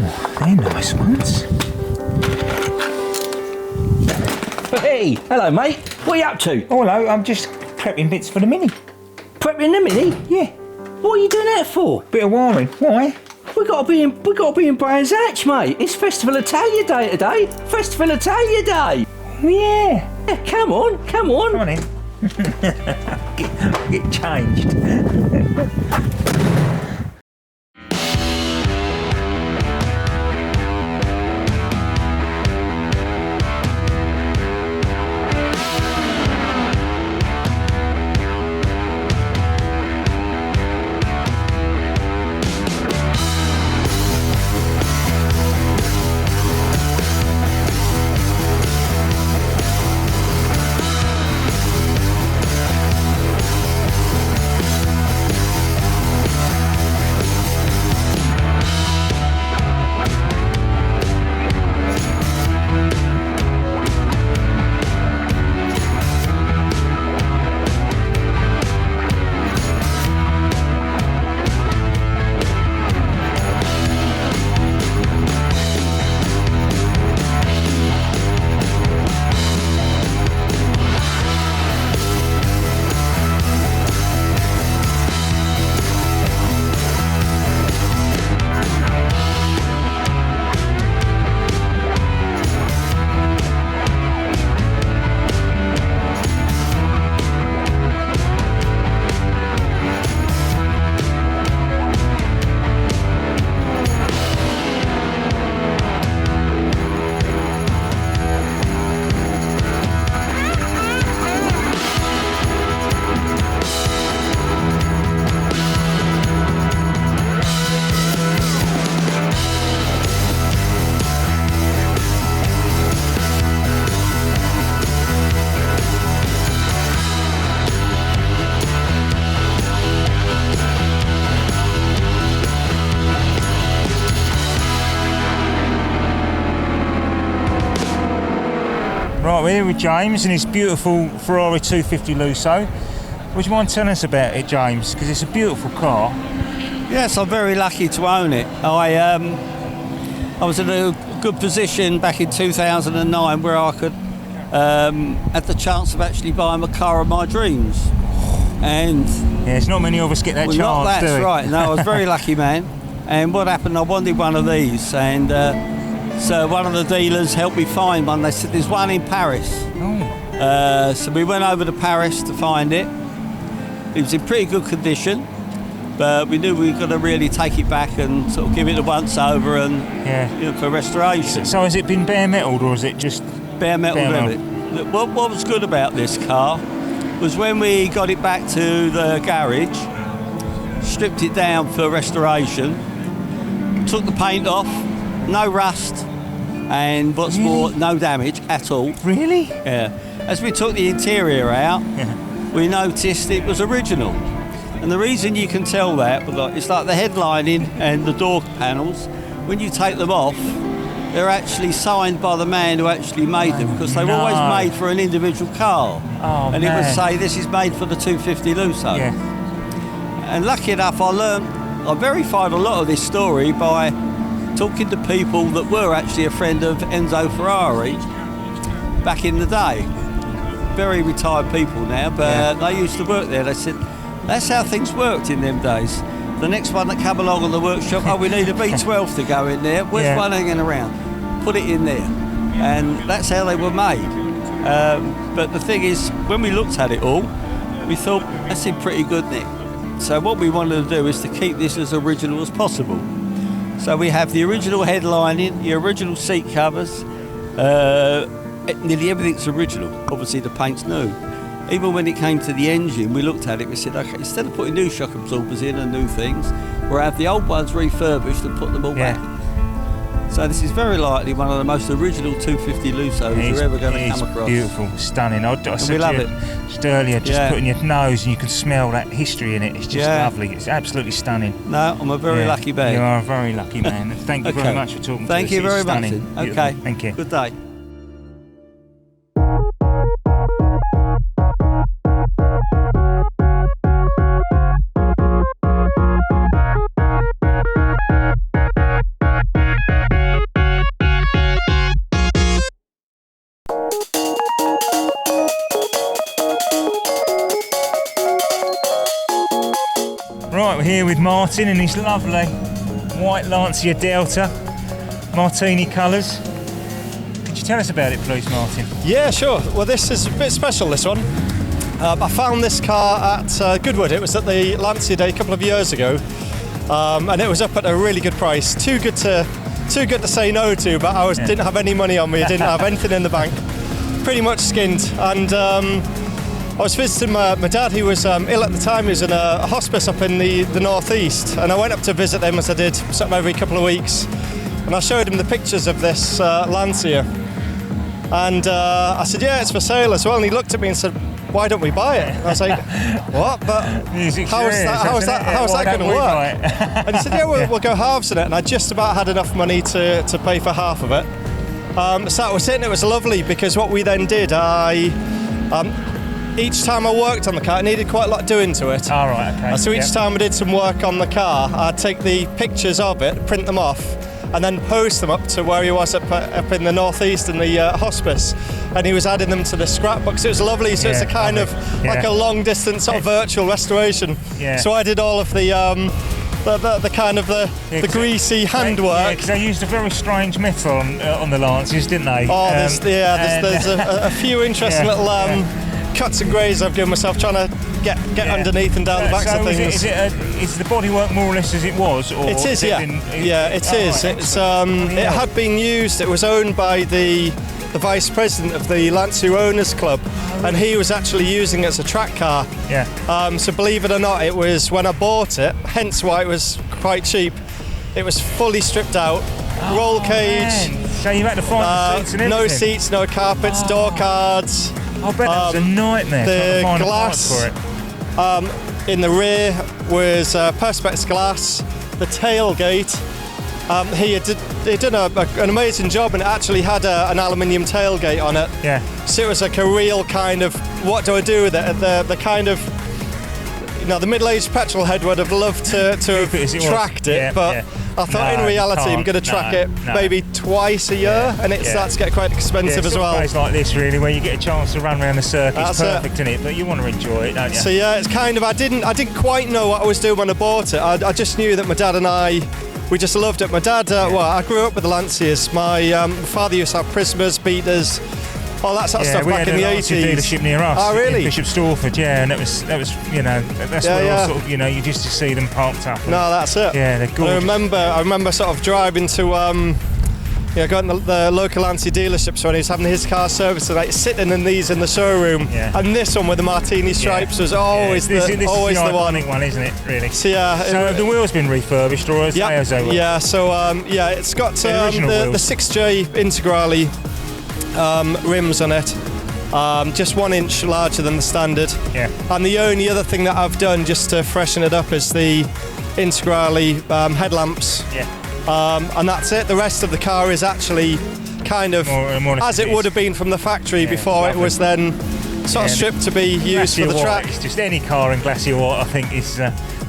Oh, they're nice ones. Hey, hello mate. What are you up to? Oh, hello, I'm just prepping bits for the Mini. Prepping the Mini? Yeah. What are you doing that for? Bit of wiring. Why? We gotta be in Brands Hatch, mate. It's Festival Italia Day today. Festival Italia Day. Yeah. Yeah, come on. Come on in. Get changed. Right, we're here with James and his beautiful Ferrari 250 Lusso. Would you mind telling us about it, James? Because it's a beautiful car. Yes, I'm very lucky to own it. I was in a good position back in 2009 where I could had the chance of actually buying a car of my dreams. And yeah, it's not many of us get that chance, that's do we? right. No, I was very lucky, man. And what happened, I wanted one of these, and so one of the dealers helped me find one. They said there's one in Paris. Oh. So we went over to Paris to find it. It was in pretty good condition, but we knew we were going to really take it back and sort of give it a once over and for restoration. So has it been bare metalled or is it just bare metal? Look, what was good about this car was when we got it back to the garage, stripped it down for restoration, took the paint off, no rust, and what's more, no damage at all. Really? Yeah. As we took the interior out, we noticed it was original. And the reason you can tell that, it's like the headlining and the door panels, when you take them off, they're actually signed by the man who actually made them, because they were always made for an individual car. Oh, and man. It would say, this is made for the 250 Lusso. Yeah. And lucky enough, I verified a lot of this story by talking to people that were actually a friend of Enzo Ferrari back in the day. Very retired people now, but they used to work there. They said, that's how things worked in them days. The next one that came along on the workshop, we need a V12 to go in there. Where's one hanging around? Put it in there. And that's how they were made. But the thing is, when we looked at it all, we thought, that's in pretty good nick. So what we wanted to do is to keep this as original as possible. So we have the original headlining, the original seat covers, nearly everything's original. Obviously the paint's new. Even when it came to the engine, we looked at it, we said, okay, instead of putting new shock absorbers in and new things, we'll have the old ones refurbished and put them all back. So this is very likely one of the most original 250 Lussos you're ever going to come across. Beautiful, stunning. I said we love it. Just earlier, just putting your nose and you can smell that history in it. It's just lovely. It's absolutely stunning. No, I'm a very lucky man. You are a very lucky man. Thank you very much for talking to us. Thank you very much. Okay. Thank you. Good day. here with Martin in his lovely white Lancia Delta Martini colours. Could you tell us about it, please, Martin? Yeah, sure. Well, this is a bit special, this one. I found this car at Goodwood. It was at the Lancia Day a couple of years ago, and it was up at a really good price. Too good to say no to, but I didn't have any money on me. I didn't have anything in the bank. Pretty much skinned. And I was visiting my dad. He was ill at the time. He was in a hospice up in the northeast, and I went up to visit him, as I did sort of every couple of weeks. And I showed him the pictures of this Lancia, and I said, "Yeah, it's for sale as well." And he looked at me and said, "Why don't we buy it?" And I was like, "What? But how's that going to work?" And he said, "Yeah, we'll go halves in it." And I just about had enough money to pay for half of it. So that was it, and it was lovely, because what we then did, each time I worked on the car, it needed quite a lot doing to it. All right, okay. So each time I did some work on the car, I'd take the pictures of it, print them off, and then post them up to where he was up in the northeast in the hospice, and he was adding them to the scrapbooks. It was lovely. So it's a kind of like a long distance sort of virtual restoration. Yeah. So I did all of the kind of the greasy handwork. Yeah, because they used a very strange metal on the Lancias, didn't they? Oh, there's a few interesting little cuts and grays I've given myself trying to get underneath and down the backs of things. Is the bodywork more or less as it was? Or it is, yeah. It is. Right, it had been used. It was owned by the vice president of the Lancia Owners Club, and he was actually using it as a track car. Yeah. So believe it or not, it was, when I bought it, hence why it was quite cheap, it was fully stripped out, roll cage. Man. So you had to find the seats and everything? No seats, no carpets, door cards. I bet that was a nightmare the trying to find glass a part for it. In the rear was Perspex glass. The tailgate, he did an amazing job, and it actually had an aluminium tailgate on it. Yeah. So it was like a real kind of, what do I do with it? The kind of, the middle-aged petrol head would have loved to have tracked it, but I thought in reality I'm going to track it maybe twice a year, and it starts to get quite expensive as well. It's like this really, where you get a chance to run around the circuit. It's perfect, isn't it? But you want to enjoy it, don't you? So yeah, it's kind of, I didn't quite know what I was doing when I bought it. I just knew that my dad and I, we just loved it. My dad, I grew up with the Lancias. My father used to have Prismas, Beaters, all that sort of stuff back in the 80s. We had a dealership near us. Oh, really? In Bishop Stortford, yeah, and that was that's where I sort of, you just to see them parked up. No, that's it. Yeah, they're gorgeous. I remember sort of driving to, going to the local Lancia dealerships when he was having his car serviced, like sitting in these in the showroom, and this one with the Martini stripes was always this the iconic one, isn't it? Really. So so the wheels been refurbished, or as they were? Yeah. So it's got the 6J Integrale rims on it, just 1 inch larger than the standard. Yeah. And the only other thing that I've done just to freshen it up is the Integrale headlamps. Yeah. And that's it. The rest of the car is actually kind of more as it would have been from the factory before it was then sort of stripped to be used for the track. It's just any car in Glacier White, I think, is.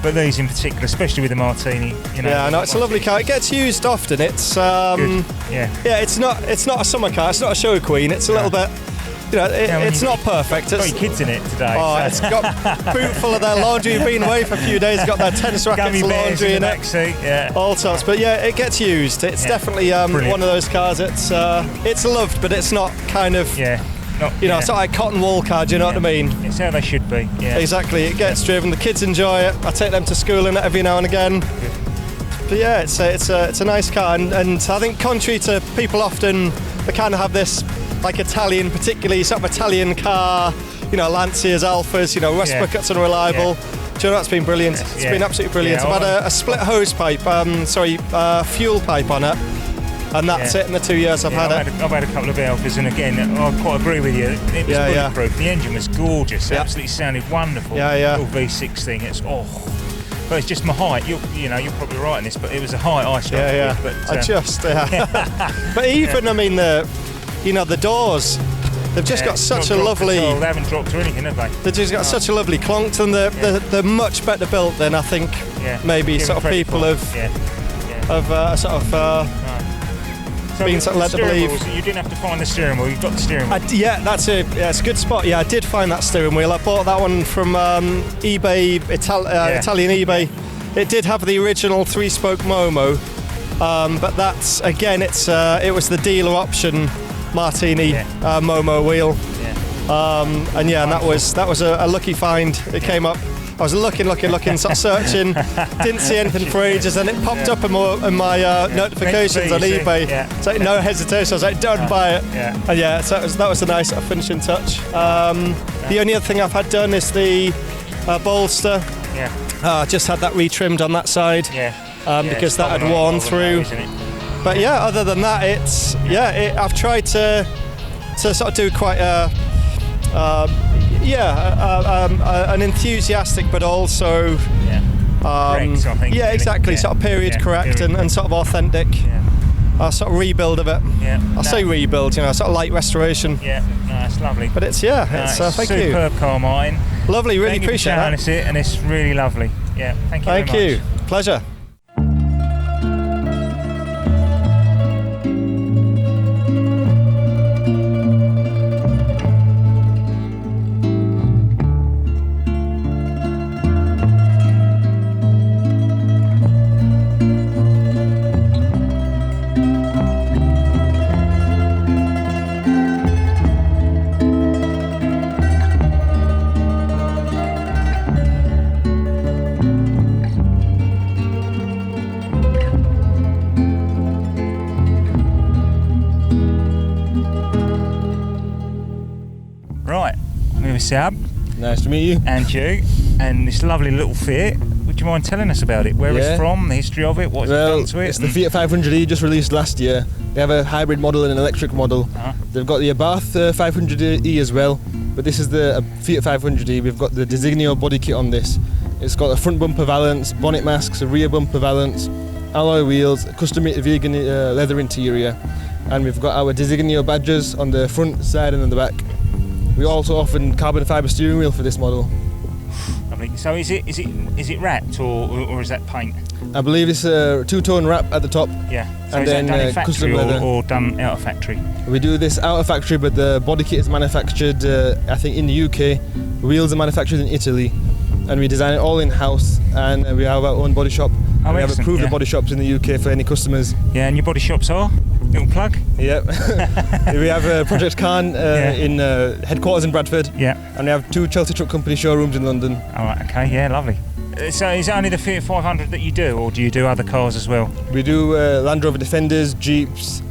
But these in particular, especially with the Martini, Yeah, no, it's a lovely car. It gets used often. It's good. it's not a summer car. It's not a show queen. It's a little bit, it's not perfect. It's got your kids in it today. Oh, it's got boot full of their laundry. You've been away for a few days. Got their tennis rackets, laundry in it, yeah, all sorts. But yeah, it gets used. It's definitely one of those cars. It's loved, but it's not kind of it's not like cotton wool car. Do you know what I mean? It's how they should be. Yeah, exactly. It gets driven. The kids enjoy it. I take them to school in it every now and again. Good. But yeah, it's a nice car, and I think contrary to people often, they kind of have this like Italian, particularly sort of Italian car, Lancias, Alphas, rust buckets unreliable. Do you know, that's been brilliant. It's been absolutely brilliant. I've had a split hose pipe, fuel pipe on it, and that's it in the 2 years I've had it. I've had a couple of Alphas, and again, I quite agree with you. It was bulletproof. The engine was gorgeous. It absolutely sounded wonderful. Little V6 thing. But it's just my height. You're probably right in this, but it was a height I struggled with. But But even I mean the doors. They've just got such a lovely. They haven't dropped or anything, have they? They've just got such a lovely clunk to them. They're much better built than I think maybe sort of people have been sort of led to believe. You didn't have to find the steering wheel. You've got the steering wheel. That's it's a good spot. Yeah, I did find that steering wheel. I bought that one from eBay, Italian eBay. It did have the original 3-spoke Momo, but that's again, it was the dealer option Martini Momo wheel. And that was a lucky find. It came up. I was looking, sort of searching, didn't see anything for ages, and it popped up in my notifications on eBay. It's like no hesitation. I was like, don't buy it. And so that was a nice finishing touch. The only other thing I've had done is the bolster. Just had that retrimmed on that side because that had worn through. But other than that, I've tried to sort of do quite an enthusiastic but also correct, I think, exactly, sort of period correct and sort of authentic sort of rebuild of it. I'll say rebuild, sort of light restoration. It's lovely. But it's thank you. Superb car, Martin. Lovely, really appreciate that. And it's really lovely. Thank you very much. Thank you. Pleasure. Seyaab. Nice to meet you. And you. And this lovely little Fiat. Would you mind telling us about it? Where it's from, the history of it, what's it done to it? It's the Fiat 500e just released last year. They have a hybrid model and an electric model. They've got the Abarth 500e as well, but this is the Fiat 500e. We've got the Designio body kit on this. It's got a front bumper valance, bonnet masks, a rear bumper valance, alloy wheels, custom vegan leather interior, and we've got our Designio badges on the front, side and on the back. We also offer carbon fibre steering wheel for this model. Lovely. So is it wrapped or is that paint? I believe it's a two-tone wrap at the top. So and is then that done in factory custom leather. or done out of factory? We do this out of factory, but the body kit is manufactured, I think, in the UK. Wheels are manufactured in Italy, and we design it all in-house. And we have our own body shop. Oh, we have approved the body shops in the UK for any customers. And your body shops are? Little plug? Yep. We have Project Kahn in headquarters in Bradford. And we have 2 Chelsea Truck Company showrooms in London. All right, okay, lovely. So is it only the Fiat 500 that you do, or do you do other cars as well? We do Land Rover Defenders, Jeeps,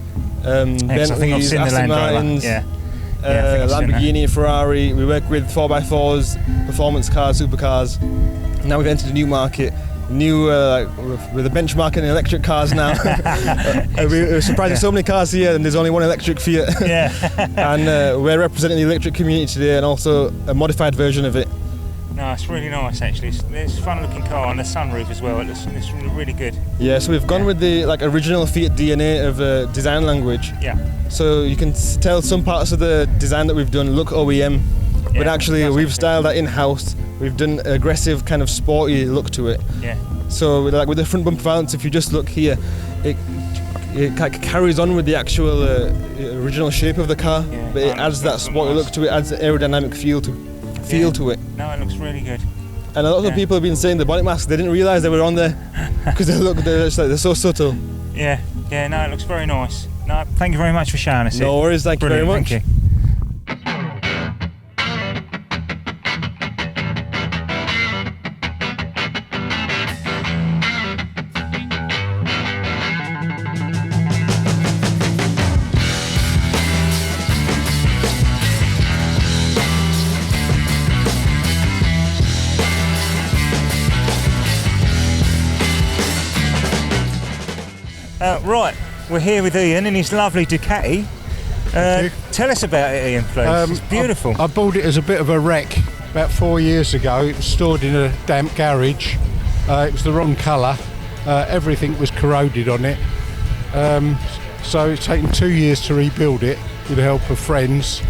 Bentleys, Aston Martins, Lamborghini, Ferrari. We work with 4x4s, performance cars, supercars. Now we've entered a new market. With a benchmark in electric cars now. We're surprising so many cars here, and there's only one electric Fiat. And we're representing the electric community today, and also a modified version of it. No, it's really nice actually. It's a fun looking car, and the sunroof as well. It's really good. Yeah, so we've gone with the original Fiat DNA of design language. So you can tell some parts of the design that we've done look OEM, but actually we've styled that in-house. We've done aggressive, kind of sporty look to it. So with the front bumper valance, if you just look here, it carries on with the actual original shape of the car, but it adds that sporty look to it, adds the aerodynamic feel to it. No, it looks really good. And a lot of people have been saying the bonnet masks, they didn't realise they were on there because they're so subtle. No, it looks very nice. No, thank you very much for showing us it. No worries, thank you very much. Thank you. Right, we're here with Ian in his lovely Ducati. Tell us about it, Ian, please. It's beautiful. I bought it as a bit of a wreck about 4 years ago. It was stored in a damp garage. It was the wrong colour. Everything was corroded on it. So it's taken 2 years to rebuild it with the help of friends.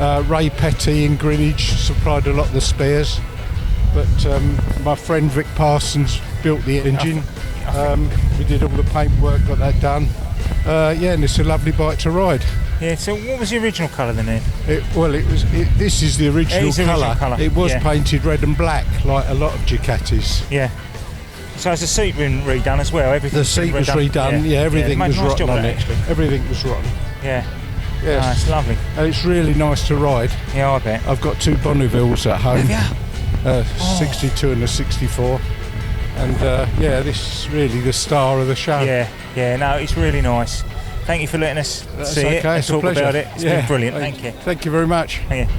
Ray Petty in Greenwich supplied a lot of the spares. But my friend Vic Parsons built the engine. We did all the paintwork, got that done. And it's a lovely bike to ride. So what was the original colour then, Ian? This is the original colour. It was painted red and black, like a lot of Ducatis. So has the seat been redone as well? The seat was redone. Yeah, everything was rotten on it. Everything was rotten. Yeah. Yes. Oh, it's lovely. And it's really nice to ride. Yeah, I bet. I've got 2 Bonnevilles at home. Have you? 62 and a 64. And yeah, this is really the star of the show. Yeah, no, it's really nice. Thank you for letting us see it and talk about it. It's been brilliant, thank you. Thank you very much. Thank you.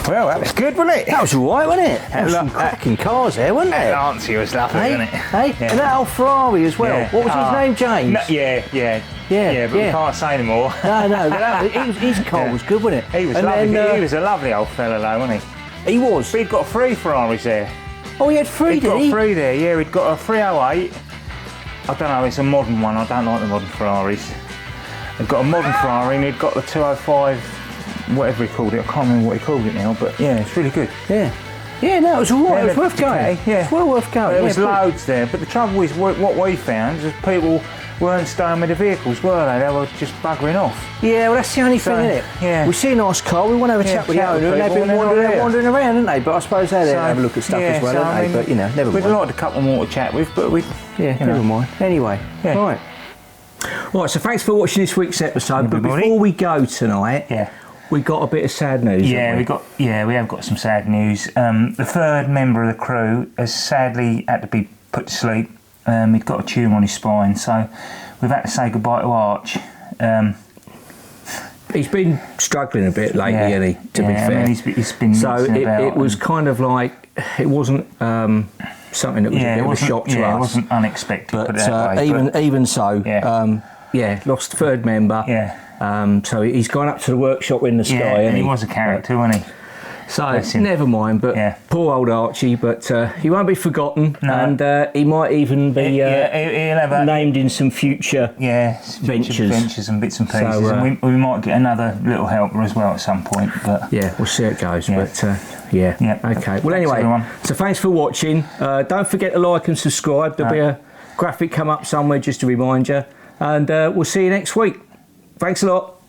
Well, that was good, wasn't it? That was all right, wasn't it? That was some cracking cars there, wasn't it? Lancia was lovely, wasn't it? Hey, and that old Ferrari as well. What was his name, James? No, yeah, but we can't say anymore. No, his car was good, wasn't it? He was lovely. He was a lovely old fella, though, wasn't he? He was. But he'd got 3 Ferraris there. Oh, he had 3, did he? He'd got 3 there, yeah. He'd got a 308. I don't know, it's a modern one. I don't like the modern Ferraris. He'd got a modern Ferrari and he'd got the 205, whatever he called it. I can't remember what he called it now, but yeah, it's really good. Yeah, no, it was all right. It was worth going. Yeah, it's well worth going. There was loads there, but the trouble is, what we found is people weren't staying with the vehicles, were they? They were just buggering off. Yeah, well, that's the only thing, isn't it? Yeah. We see a nice car, we want to have a chat with the owner, and they've been wandering around, haven't they? But I suppose they're there to have a look at stuff as well, haven't they? But, you know, never mind. We'd like a couple more to chat with, but never mind. Anyway, right. Right, so thanks for watching this week's episode, but before we go tonight, we got a bit of sad news. We have got some sad news. The 3rd member of the crew has sadly had to be put to sleep. He'd got a tumour on his spine, so we've had to say goodbye to Arch. He's been struggling a bit lately, hasn't he? To be fair, I mean, he's been so it was kind of like it wasn't something that was a bit of a shock to us. It wasn't unexpected. But even so, lost 3rd member. So he's gone up to the workshop in the sky, and he was a character, wasn't he? So never mind, but poor old Archie, but he won't be forgotten, and he might even be named in some future ventures and bits and pieces, and we might get another little helper as well at some point. But yeah, we'll see how it goes. But okay. Well, anyway, so thanks for watching. Don't forget to like and subscribe. There'll be a graphic come up somewhere just to remind you, and we'll see you next week. Thanks a lot.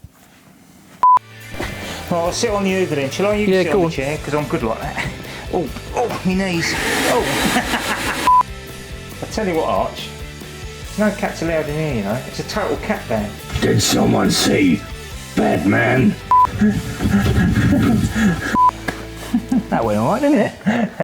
Well, I'll sit on the Uber then. Shall I? You can sit on the chair, because I'm good like that. Oh, my knees. Oh. I tell you what, Arch. There's no cats allowed in here, you know. It's a total cat ban. Did someone see Batman? That went alright, didn't it?